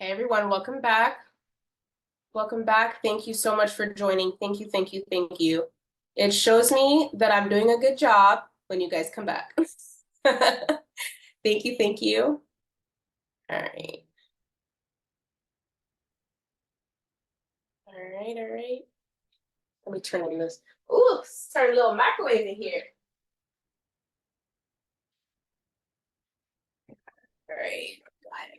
Hey everyone, welcome back. Welcome back. Thank you so much for joining. Thank you, thank you, thank you. It shows me that I'm doing a good job when you guys come back. Thank you, thank you. All right. All right, all right. Let me turn on this. Ooh, start a little microwave in here. All right. Go ahead.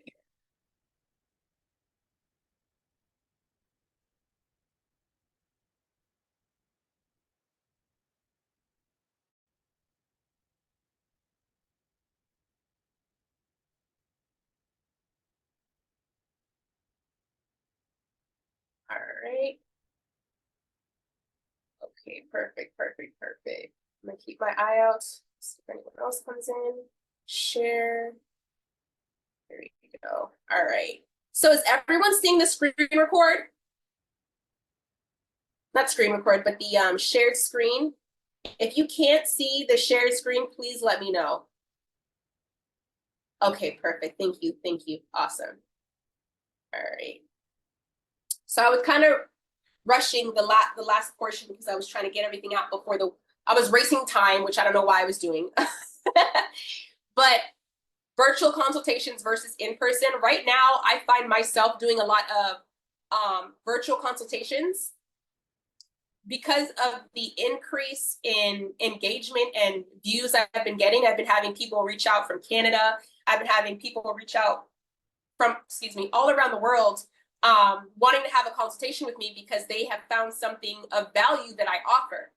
All right. Okay, perfect, perfect, perfect. I'm gonna keep my eye out. See if anyone else comes in. Share. There you go. All right. So is everyone seeing the screen record? Not screen record, but the shared screen. If you can't see the shared screen, please let me know. Okay, perfect. Thank you. Thank you. Awesome. All right. So I was kind of rushing the last portion because I was trying to get everything out before I was racing time, which I don't know why I was doing. But virtual consultations versus in person. Right now, I find myself doing a lot of virtual consultations because of the increase in engagement and views I've been getting. I've been having people reach out from Canada. I've been having people reach out from, excuse me, all around the world, wanting to have a consultation with me because they have found something of value that I offer.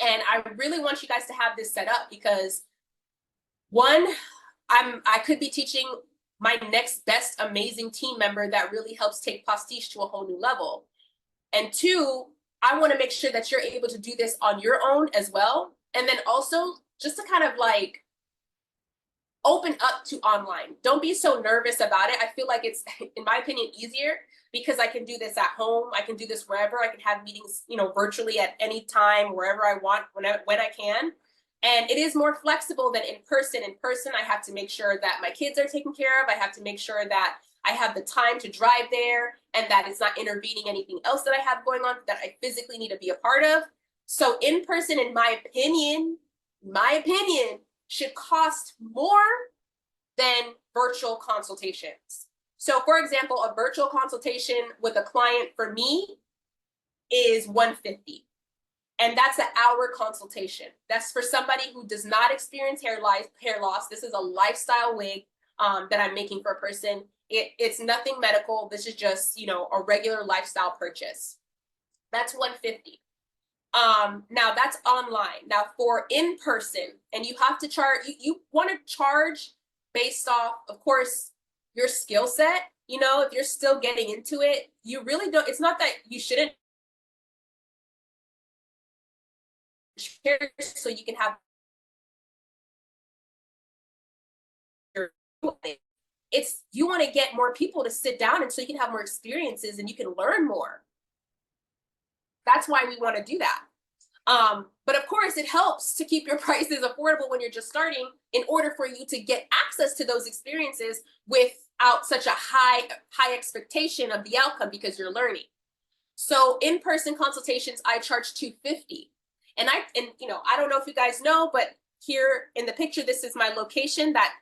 And I really want you guys to have this set up because one, I could be teaching my next best amazing team member that really helps take pastiche to a whole new level. And two, I want to make sure that you're able to do this on your own as well. And then also just to kind of like open up to online. Don't be so nervous about it. I feel like it's, in my opinion, easier because I can do this at home. I can do this wherever. I can have meetings, virtually at any time, wherever I want, when I can. And it is more flexible than in person. In person, I have to make sure that my kids are taken care of. I have to make sure that I have the time to drive there and that it's not intervening anything else that I have going on that I physically need to be a part of. So in person, in my opinion, should cost more than virtual consultations. So for example, a virtual consultation with a client for me is $150. And that's an hour consultation. That's for somebody who does not experience hair loss. This is a lifestyle wig that I'm making for a person. It's nothing medical. This is just, a regular lifestyle purchase. That's $150. Now that's online. Now for in person, and you have to charge, you want to charge based off, of course, your skill set. If you're still getting into it, you really don't, it's not that you shouldn't share so you can have your, it's, you want to get more people to sit down and so you can have more experiences and you can learn more. That's why we want to do that. But of course, it helps to keep your prices affordable when you're just starting in order for you to get access to those experiences without such a high expectation of the outcome because you're learning. So in-person consultations, I charge $250. And I don't know if you guys know, but here in the picture, this is my location. That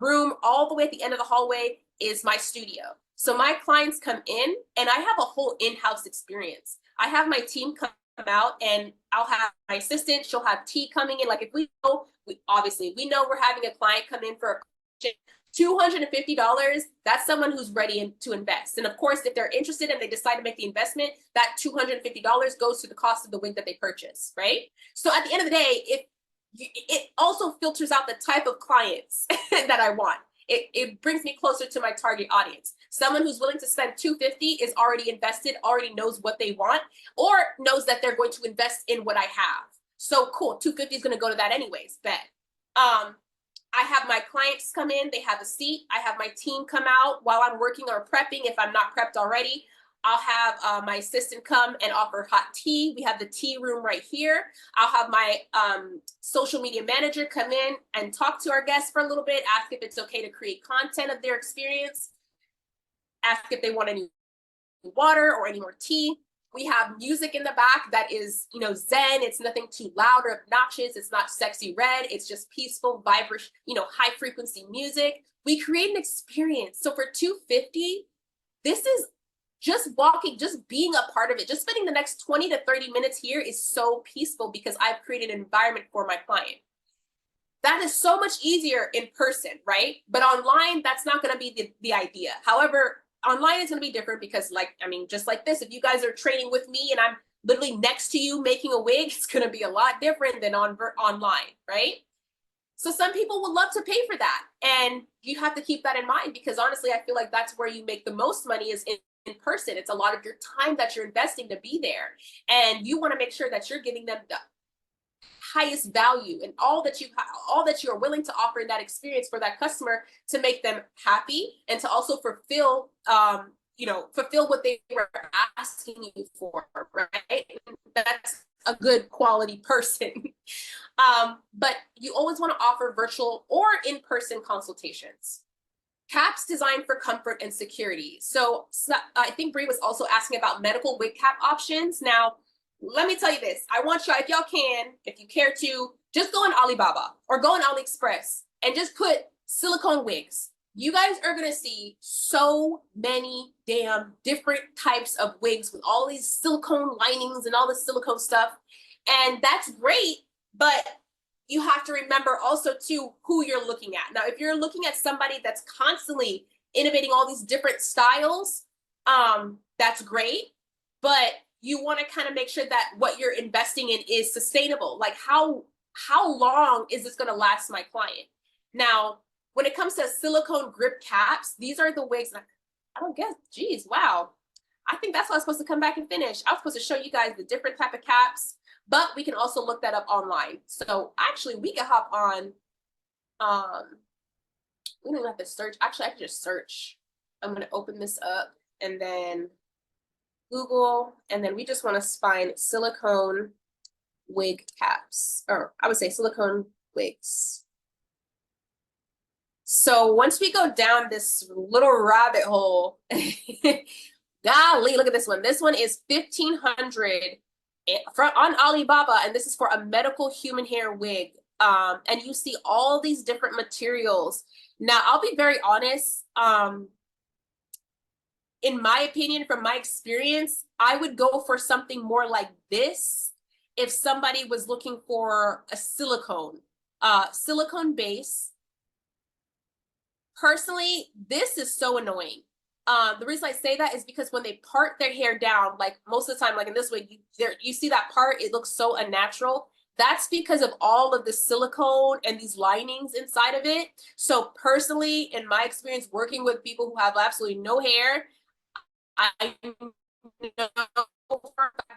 room all the way at the end of the hallway is my studio. So my clients come in and I have a whole in-house experience. I have my team come out and I'll have my assistant, she'll have tea coming in. Like if we know we're having a client come in for a $250, that's someone who's ready to invest. And of course, if they're interested and they decide to make the investment, that $250 goes to the cost of the wig that they purchase, right? So at the end of the day, it also filters out the type of clients that I want. It brings me closer to my target audience. Someone who's willing to spend $250 is already invested, already knows what they want, or knows that they're going to invest in what I have. So cool, $250 is going to go to that anyways, bet. I have my clients come in, they have a seat. I have my team come out while I'm working or prepping. If I'm not prepped already, I'll have my assistant come and offer hot tea. We have the tea room right here. I'll have my social media manager come in and talk to our guests for a little bit, ask if it's okay to create content of their experience. ask if they want any water or any more tea. We have music in the back that is, you know, zen. It's nothing too loud or obnoxious. It's not sexy red. It's just peaceful, vibrant, you know, high frequency music. We create an experience. So for $250, this is just walking, just being a part of it, just spending the next 20 to 30 minutes here is so peaceful because I've created an environment for my client. That is so much easier in person, right? But online, that's not going to be the idea. However, online is going to be different because, like, I mean, just like this, if you guys are training with me and I'm literally next to you making a wig, it's going to be a lot different than online, right? So some people would love to pay for that. And you have to keep that in mind because honestly, I feel like that's where you make the most money is in person. It's a lot of your time that you're investing to be there. And you want to make sure that you're giving them the highest value and all that you're willing to offer in that experience for that customer to make them happy and to also fulfill fulfill what they were asking you for, right? That's a good quality person. But you always want to offer virtual or in-person consultations. Caps designed for comfort and security. So I think Bree was also asking about medical wig cap options. Now, let me tell you this. I want y'all, if y'all can, if you care to, just go on Alibaba or go on AliExpress and just put silicone wigs. You guys are going to see so many damn different types of wigs with all these silicone linings and all this silicone stuff. And that's great, but you have to remember also too who you're looking at. Now, if you're looking at somebody that's constantly innovating all these different styles, that's great, but you want to kind of make sure that what you're investing in is sustainable. Like how long is this going to last my client? Now, when it comes to silicone grip caps, these are the wigs. I don't guess, geez, wow. I think that's what I was supposed to come back and finish. I was supposed to show you guys the different type of caps, but we can also look that up online. So actually we can hop on, we don't even have to search. Actually, I can just search. I'm going to open this up and then Google, and then we just want to find silicone wig caps, or I would say silicone wigs. So once we go down this little rabbit hole, golly, look at this one. This one is 1,500 on Alibaba, and this is for a medical human hair wig. And you see all these different materials. Now, I'll be very honest. In my opinion, from my experience, I would go for something more like this if somebody was looking for a silicone base. Personally, this is so annoying. The reason I say that is because when they part their hair down, like most of the time, like in this way, you see that part, it looks so unnatural. That's because of all of the silicone and these linings inside of it. So personally, in my experience working with people who have absolutely no hair, I know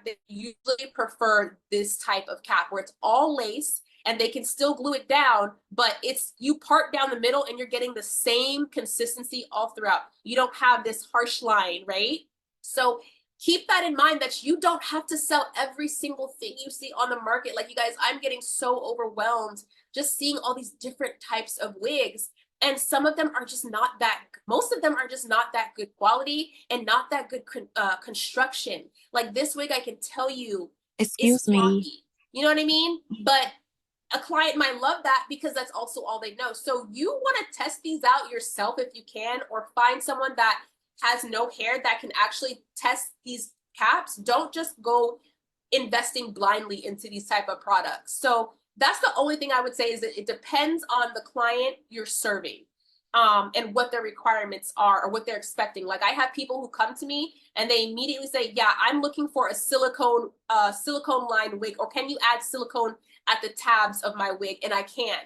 they usually prefer this type of cap where it's all lace and they can still glue it down, but it's you part down the middle and you're getting the same consistency all throughout. You don't have this harsh line, right? So keep that in mind that you don't have to sell every single thing you see on the market. Like you guys, I'm getting so overwhelmed just seeing all these different types of wigs. And some of them are just not that, most of them are just not that good quality and not that good construction. Like this wig, I can tell you, Excuse me. floppy. You know what I mean? But a client might love that because that's also all they know. So you want to test these out yourself if you can, or find someone that has no hair that can actually test these caps. Don't just go investing blindly into these type of products. So that's the only thing I would say is that it depends on the client you're serving and what their requirements are or what they're expecting. Like I have people who come to me and they immediately say, yeah, I'm looking for a silicone line wig, or can you add silicone at the tabs of my wig? And I can.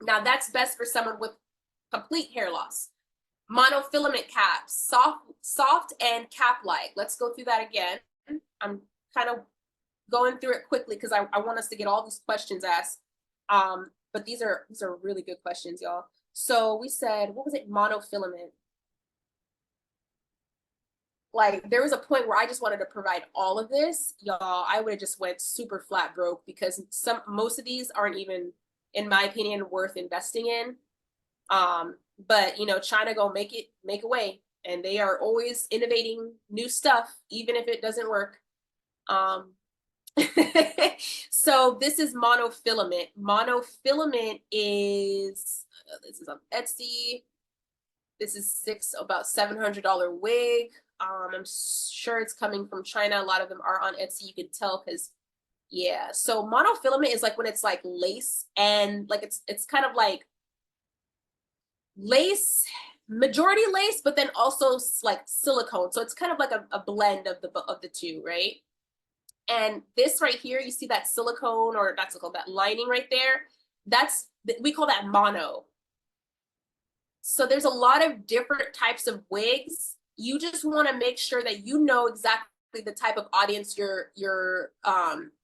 Now that's best for someone with complete hair loss. Monofilament caps, soft and cap-like. Let's go through that again. I'm kind of going through it quickly because I want us to get all these questions asked. But these are really good questions, y'all. So we said, what was it? Monofilament. Like there was a point where I just wanted to provide all of this, y'all. I would have just went super flat broke because most of these aren't even, in my opinion, worth investing in. But you know, China go make a way. and they are always innovating new stuff, even if it doesn't work. So this is monofilament. Monofilament is, this is on Etsy. This is about $700 wig. I'm sure it's coming from China. A lot of them are on Etsy. You can tell because, yeah. So monofilament is like when it's like lace, and like it's kind of like lace, majority lace, but then also like silicone. So it's kind of like a blend of the two, right? And this right here, you see that silicone, or not silicone, that lining right there. We call that mono. So there's a lot of different types of wigs. You just want to make sure that you know exactly the type of audience you're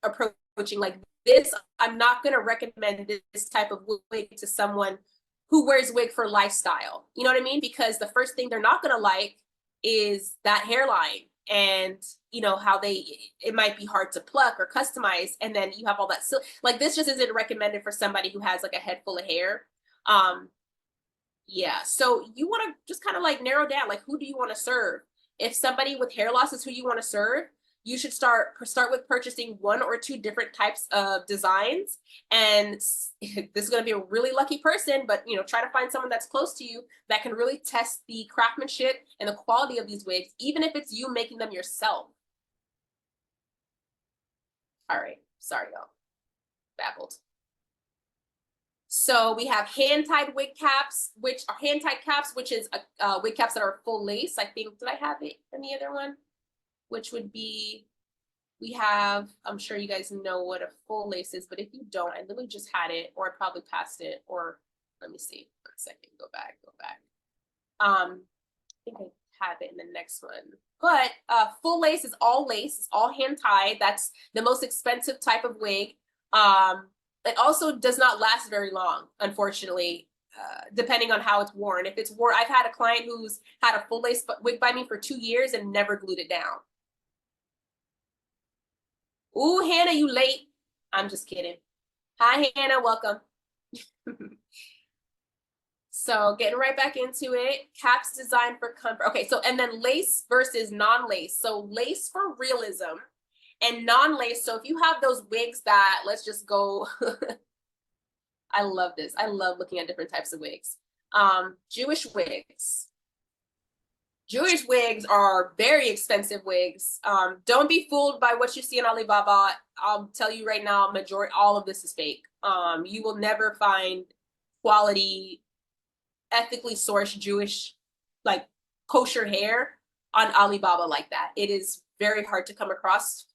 approaching. Like this, I'm not going to recommend this type of wig to someone who wears wig for lifestyle. You know what I mean? Because the first thing they're not going to like is that hairline, and you know how it might be hard to pluck or customize, and then you have all that. Like this just isn't recommended for somebody who has like a head full of hair. Yeah, so you want to just kind of like narrow down, like, who do you want to serve? If somebody with hair loss is who you want to serve, you should start with purchasing 1 or 2 different types of designs. And this is going to be a really lucky person, but you know, try to find someone that's close to you that can really test the craftsmanship and the quality of these wigs, even if it's you making them yourself. All right, sorry y'all, babbled. So we have hand-tied wig caps, which are hand-tied caps, which is wig caps that are full lace. I think, did I have it in the other one? Which would be, we have, I'm sure you guys know what a full lace is, but if you don't, I literally just had it, or I probably passed it, or let me see, 1 second, go back. I think I have it in the next one. But full lace is all lace, it's all hand-tied. That's the most expensive type of wig. It also does not last very long, unfortunately, depending on how it's worn. If it's worn, I've had a client who's had a full lace wig by me for 2 years and never glued it down. Ooh, Hannah, you late. I'm just kidding. Hi, Hannah, welcome. So getting right back into it, caps designed for comfort. Okay, so and then lace versus non-lace. So lace for realism and non-lace. So if you have those wigs that, let's just go, I love this. I love looking at different types of wigs. Jewish wigs. Jewish wigs are very expensive wigs. Don't be fooled by what you see on Alibaba. I'll tell you right now, all of this is fake. You will never find quality, ethically sourced Jewish, like kosher hair on Alibaba like that. It is very hard to come across,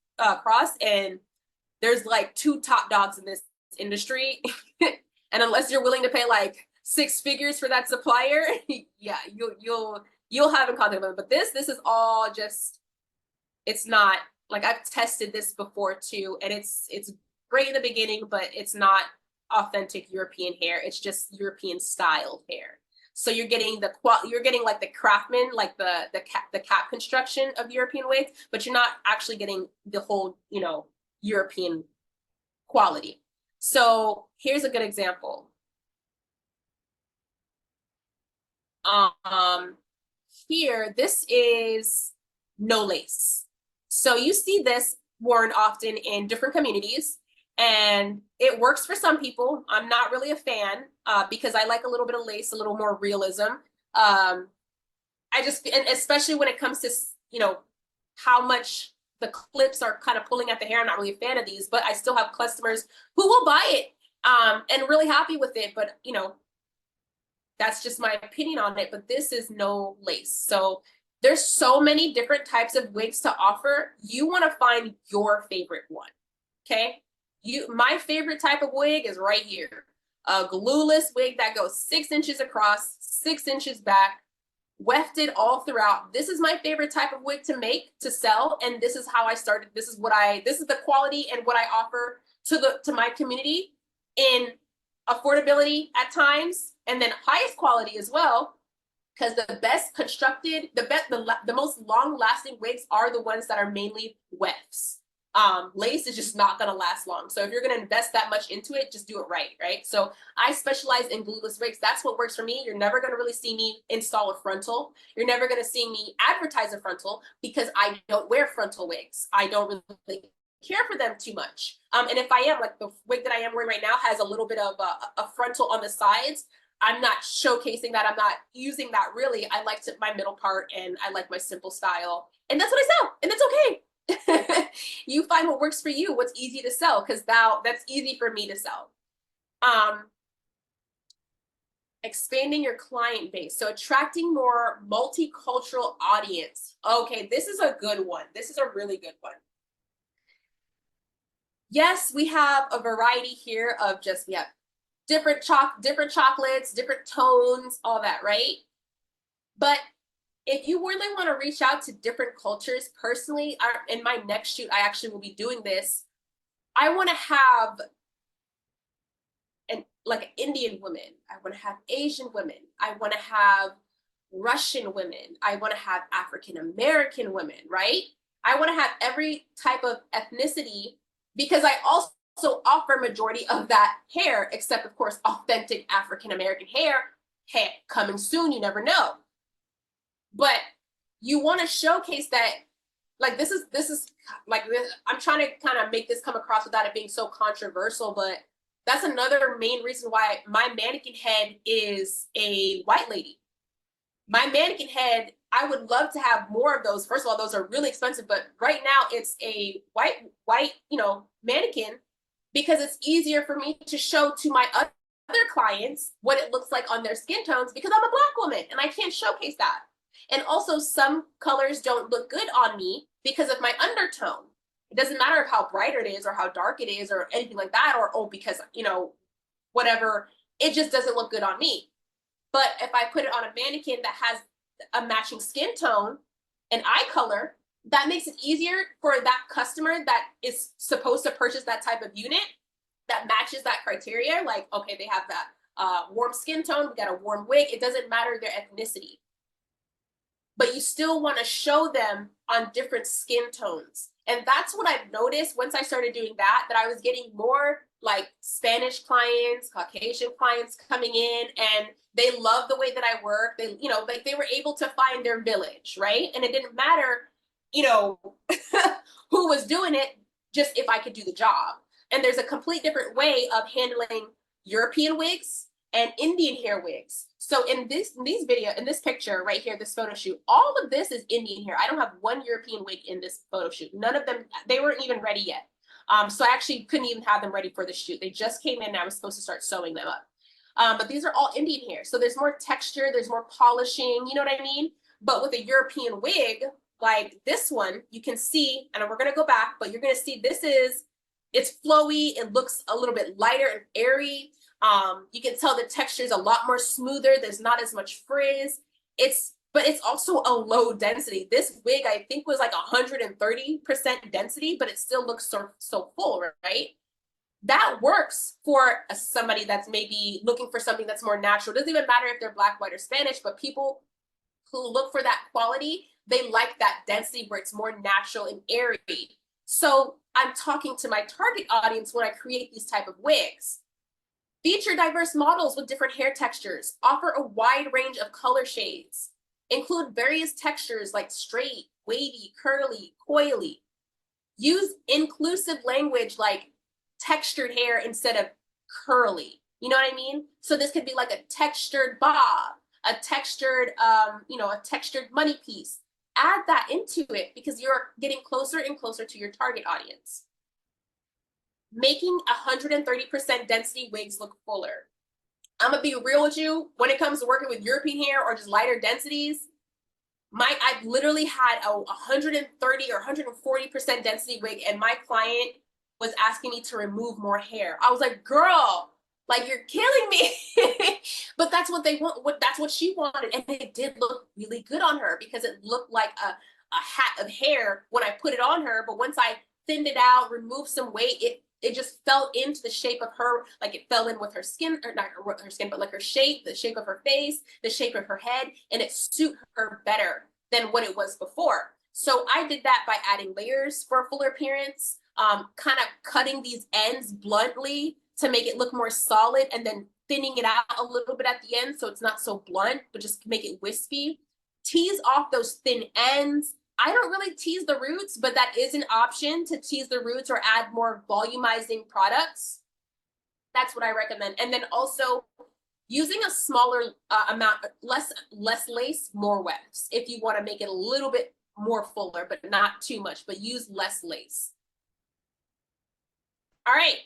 and there's like 2 top dogs in this industry. And unless you're willing to pay like 6 figures for that supplier, yeah, you'll have in contact with them. But this is all just, it's not, like, I've tested this before too, and it's great in the beginning, but it's not authentic European hair. It's just European styled hair. So you're getting like the craftsman, like the cap construction of European wigs, but you're not actually getting the whole, you know, European quality. So here's a good example. Here, this is no lace. So you see this worn often in different communities, and it works for some people. I'm not really a fan because I like a little bit of lace, a little more realism. And especially when it comes to, you know, how much the clips are kind of pulling at the hair. I'm not really a fan of these, but I still have customers who will buy it and really happy with it. But, you know, that's just my opinion on it. But this is no lace. So there's so many different types of wigs to offer. You want to find your favorite one. Okay. My favorite type of wig is right here. A glueless wig that goes 6 inches across, 6 inches back, wefted all throughout. This is my favorite type of wig to make, to sell, and this is how I started. This is the quality and what I offer to my community in affordability at times, and then highest quality as well, because the best constructed, the most long-lasting wigs are the ones that are mainly wefts. Lace is just not going to last long. So if you're going to invest that much into it, just do it right, right? So I specialize in glueless wigs. That's what works for me. You're never going to really see me install a frontal. You're never going to see me advertise a frontal because I don't wear frontal wigs. I don't really care for them too much. And if I am, like the wig that I am wearing right now has a little bit of a frontal on the sides. I'm not showcasing that. I'm not using that really. I like my middle part and I like my simple style. And that's what I sell. And that's okay. You find what works for you, what's easy to sell, because that's easy for me to sell. Expanding your client base. So attracting more multicultural audience. Okay, this is a good one. This is a really good one. Yes, we have a variety here of just, we have different chocolates, different tones, all that, right? But if you really want to reach out to different cultures, personally, in my next shoot, I actually will be doing this. I want to have like Indian women. I want to have Asian women. I want to have Russian women. I want to have African American women, right? I want to have every type of ethnicity because I also offer majority of that hair, except of course, authentic African American hair. Hey, coming soon, you never know. But you want to showcase that, like this is like this. I'm trying to kind of make this come across without it being so controversial, but that's another main reason why my mannequin head is a white lady. My mannequin head, I would love to have more of those. First of all, those are really expensive, but right now it's a white, mannequin because it's easier for me to show to my other clients what it looks like on their skin tones because I'm a Black woman and I can't showcase that. And also some colors don't look good on me because of my undertone. It doesn't matter how bright it is or how dark it is or anything like that, or because, whatever, it just doesn't look good on me. But if I put it on a mannequin that has a matching skin tone and eye color, that makes it easier for that customer that is supposed to purchase that type of unit that matches that criteria. Like, okay, they have that warm skin tone, we got a warm wig. It doesn't matter their ethnicity. But you still want to show them on different skin tones. And that's what I've noticed once I started doing that I was getting more like Spanish clients, Caucasian clients coming in, and they love the way that I work. They, like they were able to find their village, right? And it didn't matter, who was doing it, just if I could do the job. And there's a complete different way of handling European wigs and Indian hair wigs. So in this picture right here, this photo shoot, all of this is Indian hair. I don't have one European wig in this photo shoot. None of them, they weren't even ready yet. So I actually couldn't even have them ready for the shoot. They just came in and I was supposed to start sewing them up. But these are all Indian hair. So there's more texture, there's more polishing, you know what I mean? But with a European wig, like this one, you can see, and we're gonna go back, but you're gonna see it's flowy, it looks a little bit lighter and airy. You can tell the texture is a lot more smoother. There's not as much frizz. But it's also a low density. This wig, I think, was like 130% density, but it still looks so full, right? That works for somebody that's maybe looking for something that's more natural. It doesn't even matter if they're Black, white, or Spanish, but people who look for that quality, they like that density where it's more natural and airy. So I'm talking to my target audience when I create these type of wigs. Feature diverse models with different hair textures. Offer a wide range of color shades. Include various textures like straight, wavy, curly, coily. Use inclusive language like textured hair instead of curly. You know what I mean? So this could be like a textured bob, a textured, a textured money piece. Add that into it because you're getting closer and closer to your target audience. Making 130% density wigs look fuller. I'm gonna be real with you. When it comes to working with European hair or just lighter densities, I've literally had a 130 or 140% density wig, and my client was asking me to remove more hair. I was like, girl, like you're killing me. But that's what they want. That's what she wanted, and it did look really good on her because it looked like a hat of hair when I put it on her. But once I thinned it out, removed some weight, it just fell into the shape of her, like it fell in with her skin, or not her skin, but like her shape, the shape of her face, the shape of her head, and it suited her better than what it was before. So I did that by adding layers for a fuller appearance. kind of cutting these ends bluntly to make it look more solid, and then thinning it out a little bit at the end so it's not so blunt, but just make it wispy. Tease off those thin ends. I don't really tease the roots, but that is an option, to tease the roots or add more volumizing products. That's what I recommend. And then also using a smaller amount, less lace, more wefts, if you want to make it a little bit more fuller, but not too much, but use less lace. All right,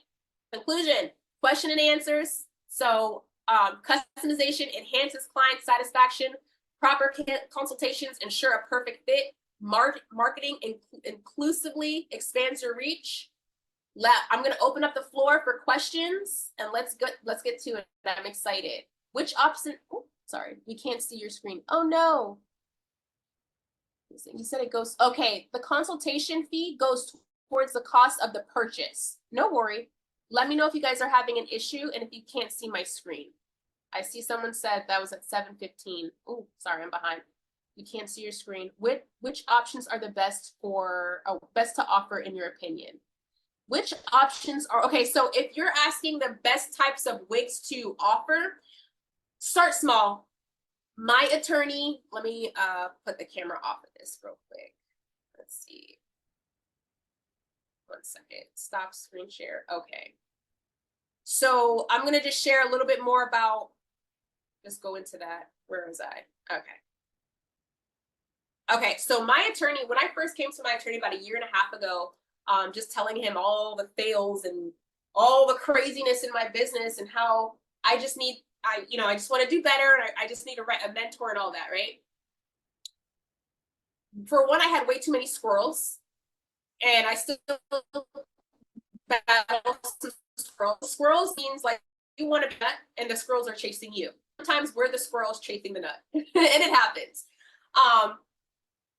conclusion, question and answers. So customization enhances client satisfaction. Proper consultations ensure a perfect fit. Marketing inclusively expands your reach. I'm going to open up the floor for questions, and let's get to it. I'm excited. Which option? Oh, sorry, we can't see your screen. Oh no. You said it goes. Okay, the consultation fee goes towards the cost of the purchase. No worry. Let me know if you guys are having an issue and if you can't see my screen. I see someone said that was at 7:15. Oh, sorry, I'm behind. You can't see your screen. Which options are the best to offer in your opinion? Which options are, okay, so if you're asking the best types of wigs to offer, start small. My attorney, let me put the camera off of this real quick. Let's see. 1 second, stop screen share. Okay. So I'm gonna just share a little bit more about, just go into that. Where was I? Okay. Okay, so my attorney, when I first came to my attorney about 1.5 years ago, just telling him all the fails and all the craziness in my business and how I just want to do better, and I just need a mentor and all that, right? For one, I had way too many squirrels, and I still battle squirrels. Squirrels means like you want a nut and the squirrels are chasing you. Sometimes we're the squirrels chasing the nut, and it happens.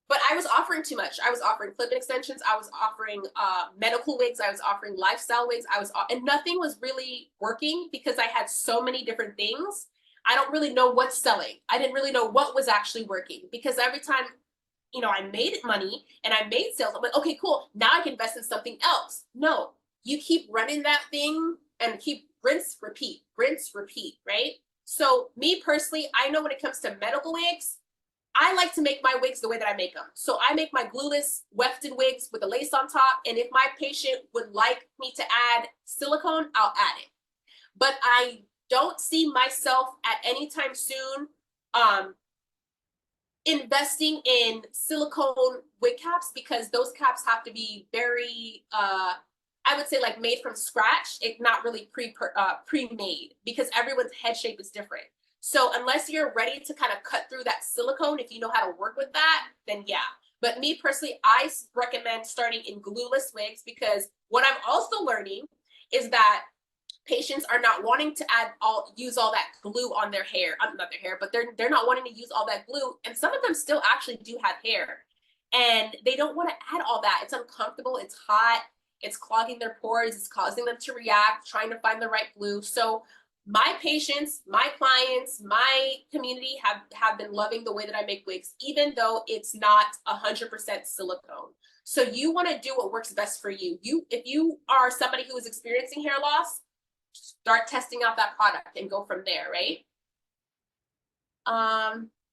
But I was offering too much. I was offering clip-in extensions. I was offering medical wigs. I was offering lifestyle wigs. And nothing was really working because I had so many different things. I don't really know what's selling. I didn't really know what was actually working, because every time, I made money and I made sales, I'm like, okay, cool. Now I can invest in something else. No, you keep running that thing and keep rinse, repeat, right? So me personally, I know when it comes to medical wigs, I like to make my wigs the way that I make them. So I make my glueless wefted wigs with a lace on top. And if my patient would like me to add silicone, I'll add it. But I don't see myself at any time soon investing in silicone wig caps, because those caps have to be very, I would say, like made from scratch. It's not really pre-made, because everyone's head shape is different. So unless you're ready to kind of cut through that silicone, if you know how to work with that, then yeah. But me personally, I recommend starting in glueless wigs, because what I'm also learning is that patients are not wanting to use all that glue on their hair. Not their hair, but they're not wanting to use all that glue. And some of them still actually do have hair, and they don't want to add all that. It's uncomfortable, it's hot, it's clogging their pores, it's causing them to react, trying to find the right glue. So my patients, my clients, my community have been loving the way that I make wigs, even though it's not 100% silicone. So you want to do what works best for you. If you are somebody who is experiencing hair loss, start testing out that product and go from there, right?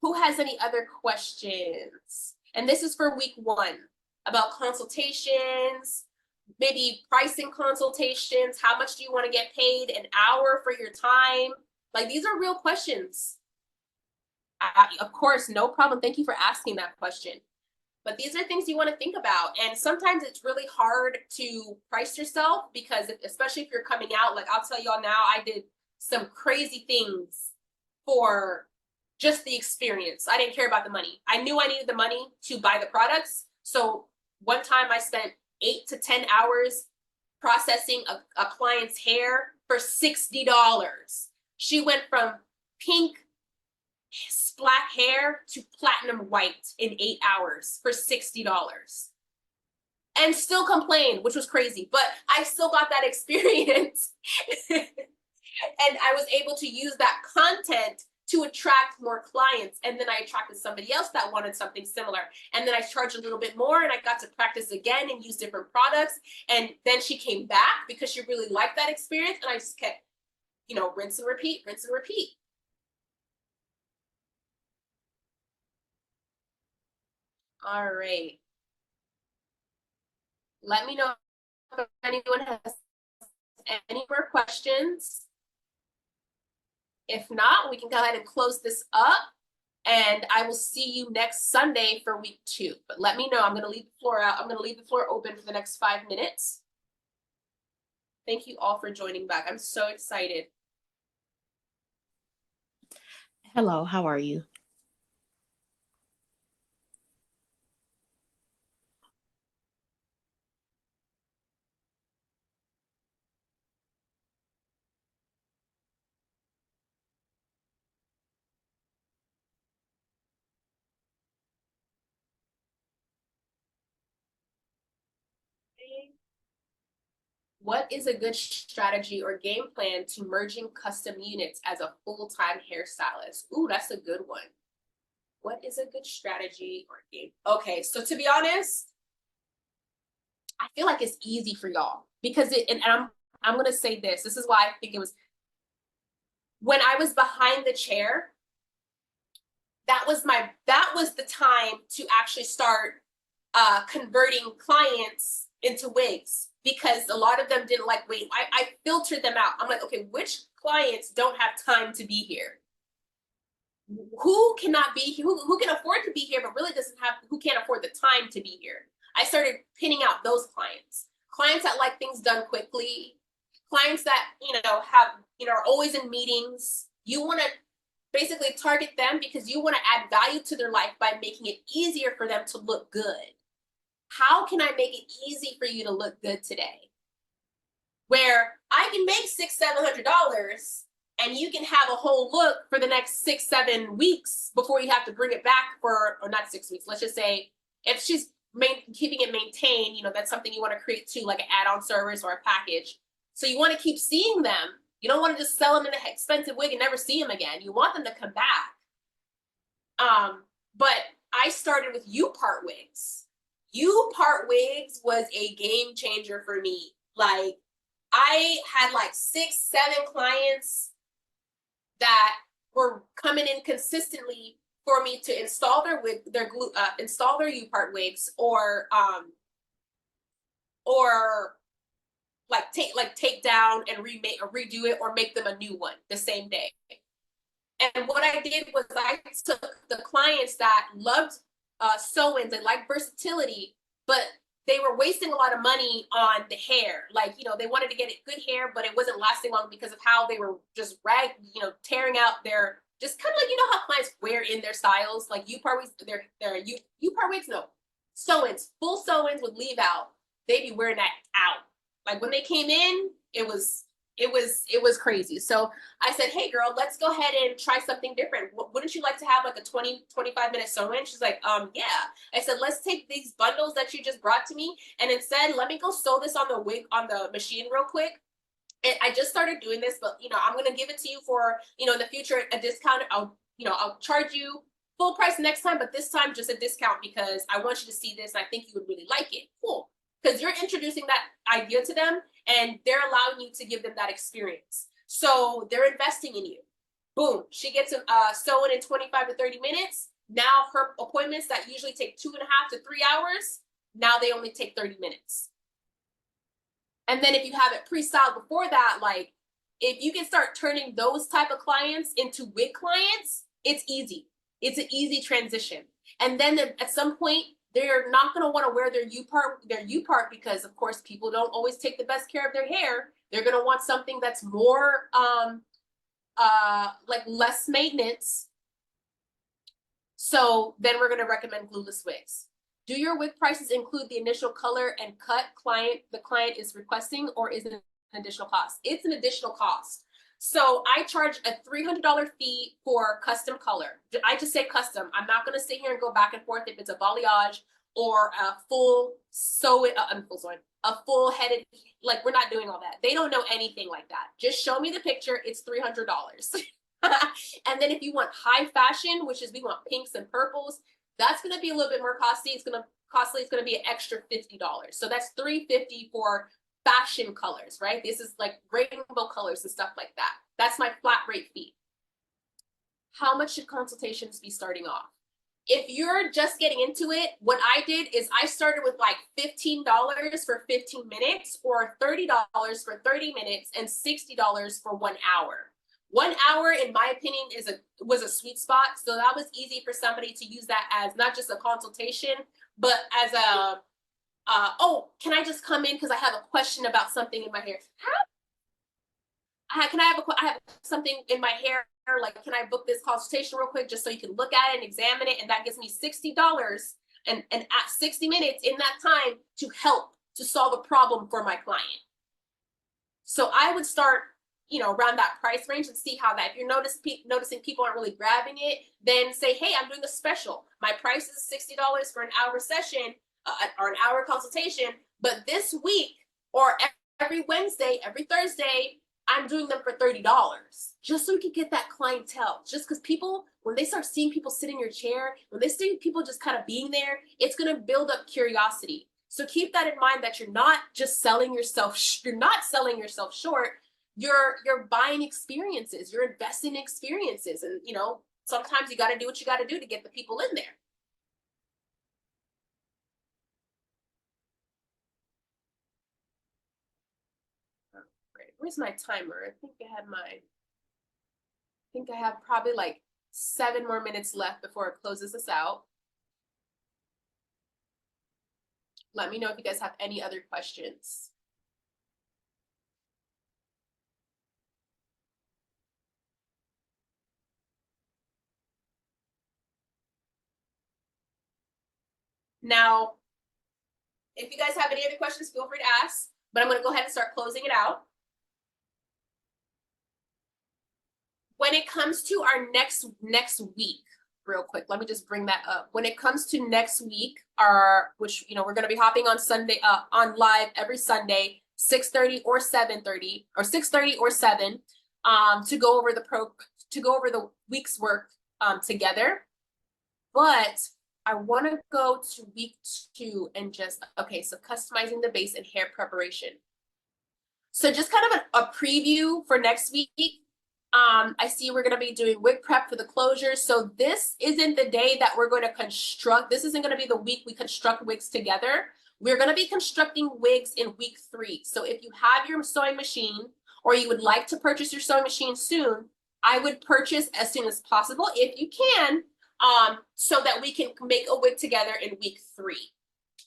Who has any other questions? And this is for week 1 about consultations, maybe pricing consultations. How much do you want to get paid an hour for your time? Like, these are real questions. Of course, no problem. Thank you for asking that question. But these are things you want to think about. And sometimes it's really hard to price yourself, because especially if you're coming out, like I'll tell y'all now, I did some crazy things for just the experience. I didn't care about the money. I knew I needed the money to buy the products. So one time I spent 8 to 10 hours processing a client's hair for $60. She went from pink black hair to platinum white in 8 hours for $60, and still complained, which was crazy, but I still got that experience. And I was able to use that content to attract more clients. And then I attracted somebody else that wanted something similar. And then I charged a little bit more and I got to practice again and use different products. And then she came back because she really liked that experience. And I just kept, you know, rinse and repeat, rinse and repeat. All right. Let me know if anyone has any more questions. If not, we can go ahead and close this up. And I will see you next Sunday for week 2. But let me know. I'm going to leave the floor out. I'm going to leave the floor open for the next 5 minutes. Thank you all for joining back. I'm so excited. Hello, how are you? What is a good strategy or game plan to merging custom units as a full-time hairstylist? Ooh, that's a good one. What is a good strategy or game? Okay, so to be honest, I feel like it's easy for y'all because I'm gonna say this. This is why I think it was when I was behind the chair. That was the time to actually start converting clients into wigs because a lot of them didn't like wait. I filtered them out. I'm like, okay, which clients don't have time to be here? Who cannot be who can afford to be here but really doesn't have who can't afford the time to be here? I started pinning out those clients that like things done quickly, clients that have are always in meetings. You want to basically target them because you want to add value to their life by making it easier for them to look good. How can I make it easy for you to look good today? Where I can make $600-700 and you can have a whole look for the next 6-7 weeks before you have to bring it back or not 6 weeks. Let's just say if she's keeping it maintained, that's something you want to create too, like an add-on service or a package. So you want to keep seeing them. You don't want to just sell them in an expensive wig and never see them again. You want them to come back. But I started with U-part wigs. U-part wigs was a game changer for me. Like I had like 6-7 clients that were coming in consistently for me to install their wig, install their U-part wigs, or take down and remake or redo it or make them a new one the same day. And what I did was I took the clients that loved sew-ins and liked versatility, but they were wasting a lot of money on the hair. Like, they wanted to get it good hair, but it wasn't lasting long because of how they were just tearing out their, just kind of like, how clients wear in their styles, like U-part wigs, U-part wigs, no, sew-ins, full sew-ins with leave out. They'd be wearing that out. Like when they came in, it was crazy. So I said, hey girl, let's go ahead and try something different. Wouldn't you like to have like a 20-25 minute sew-in? She's like, yeah. I said, let's take these bundles that you just brought to me and instead let me go sew this on the wig on the machine real quick. And I just started doing this, but I'm gonna give it to you for in the future a discount. I'll charge you full price next time, but this time just a discount because I want you to see this and I think you would really like it. Cool. Because you're introducing that idea to them and they're allowing you to give them that experience. So they're investing in you. Boom, she gets sewn in 25 to 30 minutes. Now her appointments that usually take 2.5 to 3 hours, now they only take 30 minutes. And then if you have it pre-styled before that, like if you can start turning those type of clients into wig clients, it's easy. It's an easy transition. And then at some point, they're not going to want to wear their U-part because, of course, people don't always take the best care of their hair. They're going to want something that's more like less maintenance. So then we're going to recommend glueless wigs. Do your wig prices include the initial color and cut the client is requesting, or is it an additional cost? It's an additional cost. So I charge a $300 fee for custom color. I just say custom. I'm not going to sit here and go back and forth if it's a balayage or a full a full headed, like we're not doing all that. They don't know anything like that. Just show me the picture. It's $300. And then if you want high fashion, which is we want pinks and purples, that's going to be a little bit more costly. It's going to be an extra $50. So that's $350 for fashion colors, right? This is like rainbow colors and stuff like that. That's my flat rate fee. How much should consultations be starting off? If you're just getting into it, what I did is I started with like $15 for 15 minutes or $30 for 30 minutes and $60 for 1 hour. 1 hour, in my opinion, was a sweet spot. So that was easy for somebody to use that as not just a consultation, but as a, oh, can I just come in because I have a question about something in my hair? I have something in my hair, like, can I book this consultation real quick just so you can look at it and examine it? And that gives me $60 and at 60 minutes in that time to help to solve a problem for my client. So I would start, around that price range and see how that, if you're noticing people aren't really grabbing it, then say, hey, I'm doing a special. My price is $60 for an hour session or an hour consultation. But this week or every Wednesday, every Thursday, I'm doing them for $30 just so we can get that clientele. Just because people, when they start seeing people sit in your chair, when they see people just kind of being there, it's going to build up curiosity. So keep that in mind that you're not just selling yourself. You're not selling yourself short. You're buying experiences. You're investing in experiences, and sometimes you got to do what you got to do to get the people in there. Where's my timer? I think I have probably like 7 more minutes left before it closes us out. Let me know if you guys have any other questions. Now, if you guys have any other questions, feel free to ask, but I'm going to go ahead and start closing it out. When it comes to our next week, real quick, let me just bring that up. When it comes to next week, which we're going to be hopping on Sunday, on live every Sunday, 6:30 or 7:30 or 6:30 or 7, to go over the week's work together. But I want to go to week 2 and so customizing the base and hair preparation. So just kind of a preview for next week. I see we're going to be doing wig prep for the closures. So this isn't the day that we're going to construct. This isn't going to be the week we construct wigs together. We're going to be constructing wigs in week 3. So if you have your sewing machine or you would like to purchase your sewing machine soon, I would purchase as soon as possible if you can, so that we can make a wig together in week 3.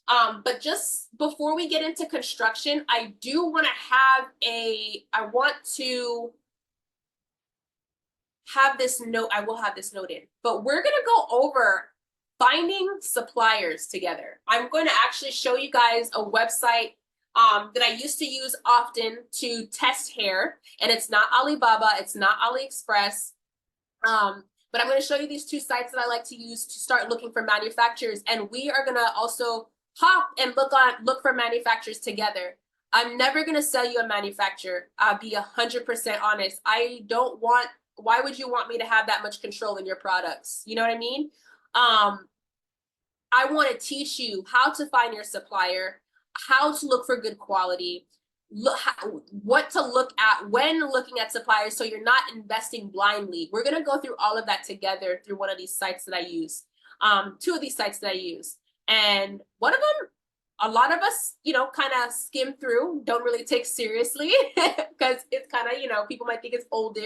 But just before we get into construction, I do want to have this note. I will have this noted, but we're going to go over finding suppliers together. I'm going to actually show you guys a website that I used to use often to test hair, and it's not Alibaba, it's not AliExpress, but I'm going to show you these 2 sites that I like to use to start looking for manufacturers, and we are going to also hop and look for manufacturers together. I'm never going to sell you a manufacturer. I'll be 100% honest. Why would you want me to have that much control in your products? You know what I mean? I want to teach you how to find your supplier, how to look for good quality, what to look at when looking at suppliers, so you're not investing blindly. We're going to go through all of that together through one of these sites that I use, 2 of these sites that I use. And one of them, a lot of us, kind of skim through, don't really take seriously because it's kind of, people might think it's old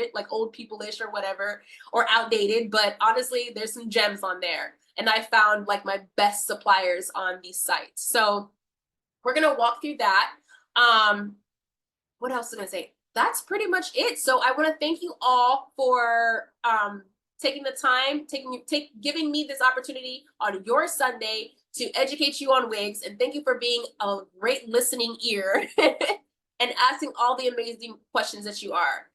people-ish or whatever, or outdated. But honestly, there's some gems on there. And I found like my best suppliers on these sites. So we're going to walk through that. What else am I going to say? That's pretty much it. So I want to thank you all for taking the time, giving me this opportunity on your Sunday to educate you on wigs, and thank you for being a great listening ear and asking all the amazing questions that you are.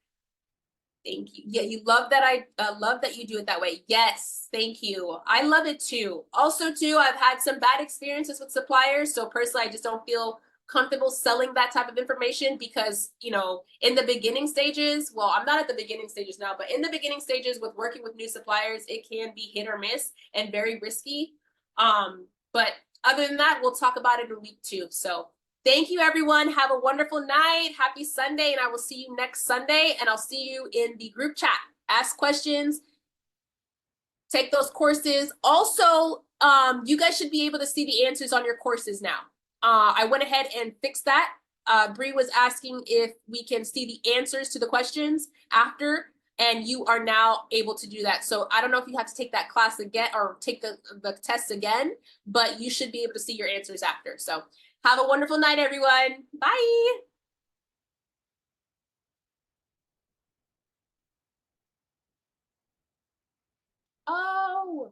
Thank you. Yeah, you love that. I love that you do it that way. Yes, thank you. I love it too. Also too, I've had some bad experiences with suppliers, so personally I just don't feel comfortable selling that type of information because, you know, in the beginning stages, well, I'm not at the beginning stages now, but in the beginning stages with working with new suppliers, it can be hit or miss and very risky. But other than that, we'll talk about it in week 2. So thank you, everyone. Have a wonderful night. Happy Sunday, and I will see you next Sunday, and I'll see you in the group chat. Ask questions, take those courses. Also, you guys should be able to see the answers on your courses now. I went ahead and fixed that. Bree was asking if we can see the answers to the questions after, and you are now able to do that. So I don't know if you have to take that class again or take the test again, but you should be able to see your answers after. So have a wonderful night, everyone. Bye. Oh.